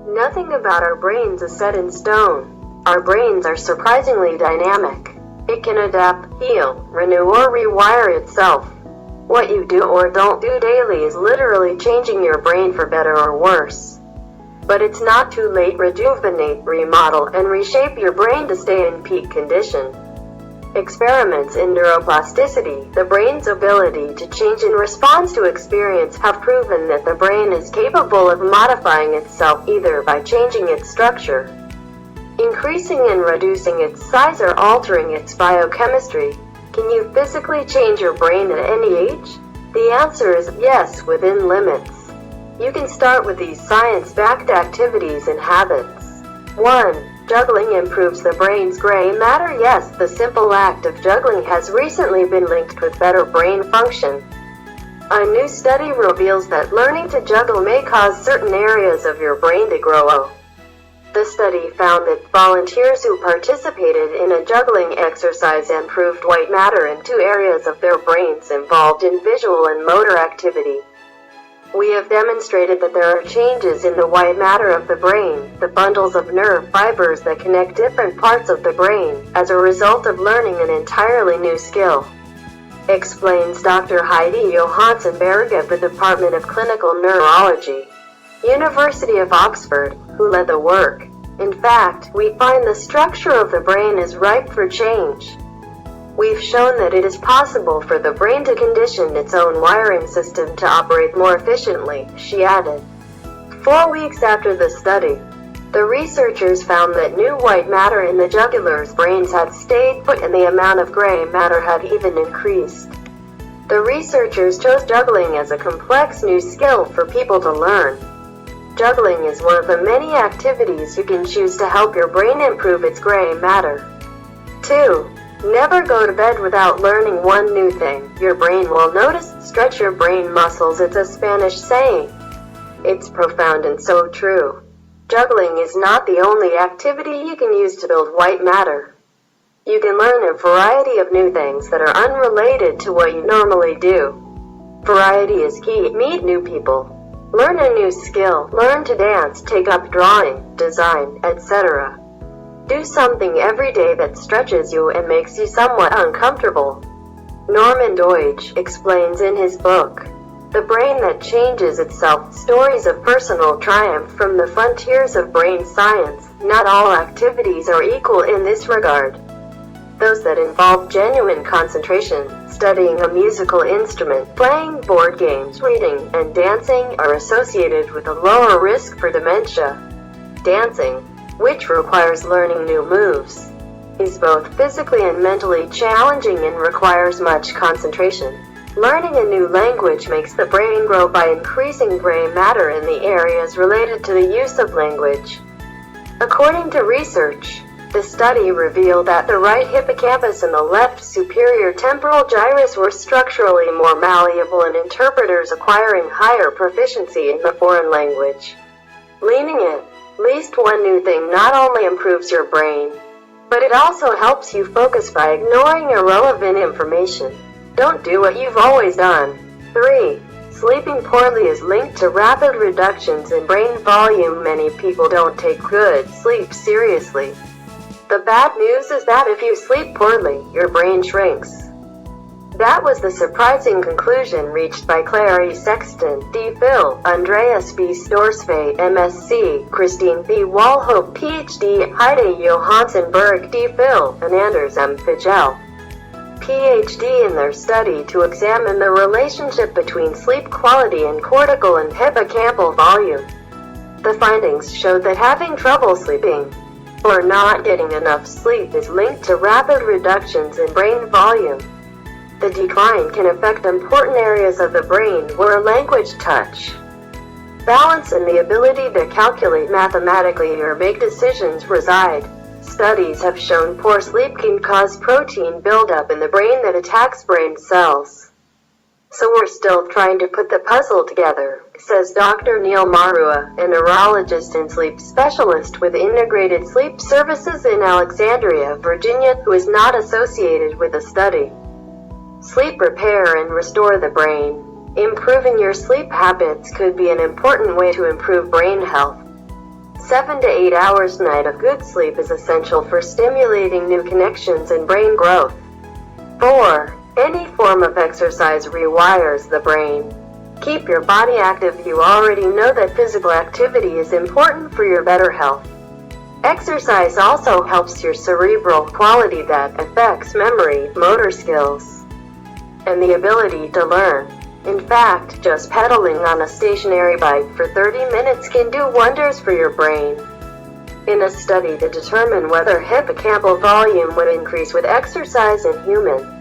Nothing about our brains is set in stone. Our brains are surprisingly dynamic. It can adapt, heal, renew, or rewire itself. What you do or don't do daily is literally changing your brain for better or worse. But it's not too late. Rejuvenate, remodel, and reshape your brain to stay in peak condition. Experiments in neuroplasticity, the brain's ability to change in response to experience, have proven that the brain is capable of modifying itself either by changing its structure, increasing and reducing its size, or altering its biochemistry. Can you physically change your brain at any age? The answer is yes, within limits. You can start with these science-backed activities and habits. 1. Juggling improves the brain's gray matter. Yes, the simple act of juggling has recently been linked with better brain function. A new study reveals that learning to juggle may cause certain areas of your brain to grow. The study found that volunteers who participated in a juggling exercise improved white matter in 2 areas of their brains involved in visual and motor activity. We have demonstrated that there are changes in the white matter of the brain, the bundles of nerve fibers that connect different parts of the brain, as a result of learning an entirely new skill, explains Dr. Heidi Johansson-Berg of the Department of Clinical Neurology, University of Oxford, who led the work. In fact, we find the structure of the brain is ripe for change. We've shown that it is possible for the brain to condition its own wiring system to operate more efficiently, she added. 4 weeks after the study, the researchers found that new white matter in the jugglers' brains had stayed put and the amount of gray matter had even increased. The researchers chose juggling as a complex new skill for people to learn. Juggling is one of the many activities you can choose to help your brain improve its gray matter. 2. Never go to bed without learning one new thing. Your brain will notice. Stretch your brain muscles. It's a Spanish saying. It's profound and so true. Juggling is not the only activity you can use to build white matter. You can learn a variety of new things that are unrelated to what you normally do. Variety is key. Meet new people. Learn a new skill. Learn to dance, take up drawing, design, etc. Do something every day that stretches you and makes you somewhat uncomfortable. Norman Doidge explains in his book, The Brain That Changes Itself, Stories of Personal Triumph from the Frontiers of Brain Science. Not all activities are equal in this regard. Those that involve genuine concentration, studying a musical instrument, playing board games, reading, and dancing are associated with a lower risk for dementia. Dancing, which requires learning new moves, is both physically and mentally challenging and requires much concentration. Learning a new language makes the brain grow by increasing gray matter in the areas related to the use of language. According to research, the study revealed that the right hippocampus and the left superior temporal gyrus were structurally more malleable in interpreters acquiring higher proficiency in the foreign language. Learning at least one new thing not only improves your brain, but it also helps you focus by ignoring irrelevant information. Don't do what you've always done. 3. Sleeping poorly is linked to rapid reductions in brain volume. Many people don't take good sleep seriously. The bad news is that if you sleep poorly, your brain shrinks. That was the surprising conclusion reached by Claire E. Sexton, D.Phil, Andreas B. Storsvay, MSc, Christine B. Walhope, Ph.D., Heidi Johansson-Berg, D.Phil, and Anders M. Figel, Ph.D. in their study to examine the relationship between sleep quality and cortical and hippocampal volume. The findings showed that having trouble sleeping, or not getting enough sleep, is linked to rapid reductions in brain volume. The decline can affect important areas of the brain where language, touch, balance, and the ability to calculate mathematically or make decisions reside. Studies have shown poor sleep can cause protein buildup in the brain that attacks brain cells. So we're still trying to put the puzzle together, says Dr. Neil Marua, a neurologist and sleep specialist with Integrated Sleep Services in Alexandria, Virginia, who is not associated with the study. Sleep repair and restore the brain. Improving your sleep habits could be an important way to improve brain health. 7 to 8 hours night of good sleep is essential for stimulating new connections and brain growth. 4. Any form of exercise rewires the brain. Keep your body active. You already know that physical activity is important for your better health. Exercise also helps your cerebral quality that affects memory, motor skills, and the ability to learn. In fact, just pedaling on a stationary bike for 30 minutes can do wonders for your brain. In a study to determine whether hippocampal volume would increase with exercise in humans,